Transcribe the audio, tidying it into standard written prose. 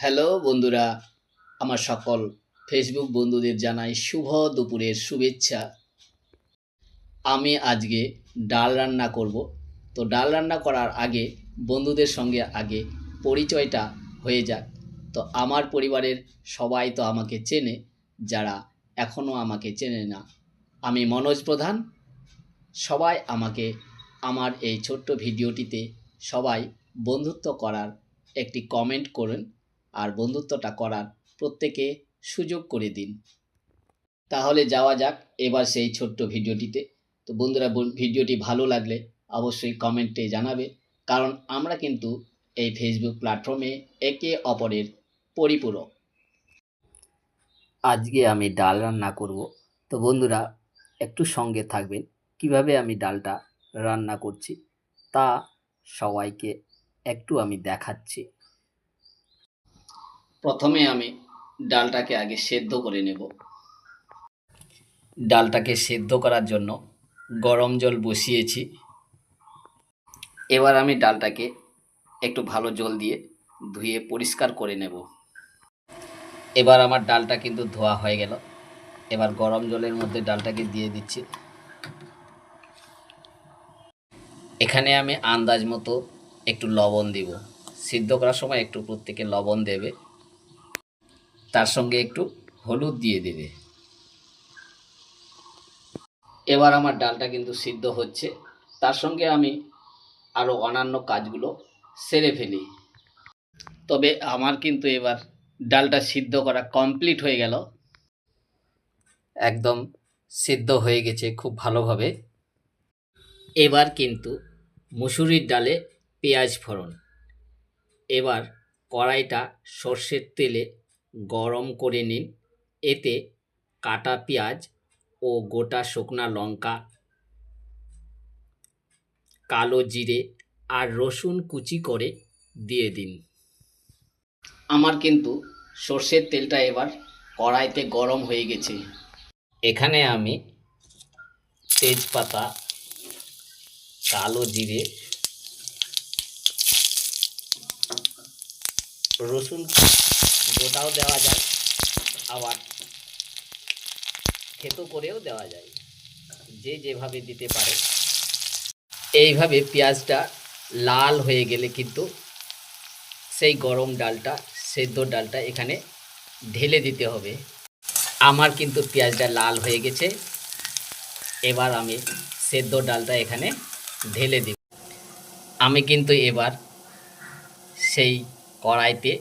Hello বন্ধুরা, আমার সকল ফেসবুক বন্ধুদের জানাই শুভ দুপুরের শুভেচ্ছা। আমি আজকে ডাল রান্না করব। তো ডাল রান্না করার আগে বন্ধুদের সঙ্গে আগে পরিচয়টা হয়ে যাক। তো আমার পরিবারের সবাই তো আমাকে চেনে, যারা এখনও আমাকে চেনে না। আমি মনোজ প্রধান। সবাই আমাকে আমার এই ছোট্ট ভিডিওটিতে সবাই বন্ধুত্ব করার একটি কমেন্ট করুন, আর বন্ধুত্বটা করার প্রত্যেকে সুযোগ করে দিন। তাহলে যাওয়া যাক এবার সেই ছোট্ট ভিডিওটিতে। তো বন্ধুরা, ভিডিওটি ভালো লাগলে অবশ্যই কমেন্টে জানাবে, কারণ আমরা কিন্তু এই ফেসবুক প্ল্যাটফর্মে একে অপরের পরিপূরক। আজকে আমি ডাল রান্না করব। তো বন্ধুরা, একটু সঙ্গে থাকবেন, কিভাবে আমি ডালটা রান্না করছি তা সবাইকে একটু আমি দেখাচ্ছি। প্রথমে আমি ডালটাকে আগে সেদ্ধ করে নেব। ডালটাকে সেদ্ধ করার জন্য গরম জল বসিয়েছি। এবার আমি ডালটাকে একটু ভালো জল দিয়ে ধুয়ে পরিষ্কার করে নেব। এবার আমার ডালটা কিন্তু ধোয়া হয়ে গেল। এবার গরম জলের মধ্যে ডালটাকে দিয়ে দিচ্ছি। এখানে আমি আন্দাজ মতো একটু লবণ দিব। সিদ্ধ করার সময় একটু প্রত্যেকে লবণ দেবে, তার সঙ্গে একটু হলুদ দিয়ে দেবে। এবার আমার ডালটা কিন্তু সিদ্ধ হচ্ছে, তার সঙ্গে আমি আরও অন্যান্য কাজগুলো সেরে ফেলি। তবে আমার কিন্তু এবার ডালটা সিদ্ধ করা কমপ্লিট হয়ে গেল। একদম সিদ্ধ হয়ে গেছে খুব ভালোভাবে। এবার কিন্তু মুসুরির ডালে পেঁয়াজ ফোড়ন। এবার কড়াইটা সর্ষের তেলে গরম করে নিন। এতে কাটা পেঁয়াজ ও গোটা শুকনা লঙ্কা, কালো জিরে আর রসুন কুচি করে দিয়ে দিন। আমার কিন্তু সর্ষের তেলটা এবার কড়াইতে গরম হয়ে গেছে। এখানে আমি তেজপাতা, কালো জিরে, রসুন গোটাও দেওয়া যায়, আবার থেতো করেও দেওয়া যায়, যে যেভাবে দিতে পারে। এইভাবে পেঁয়াজটা লাল হয়ে গেলে কিন্তু সেই গরম ডালটা, সেদ্ধ ডালটা এখানে ঢেলে দিতে হবে। আমার কিন্তু পেঁয়াজটা লাল হয়ে গেছে। এবার আমি সেদ্ধ ডালটা এখানে ঢেলে দিব। আমি কিন্তু এবার সেই কড়াইতে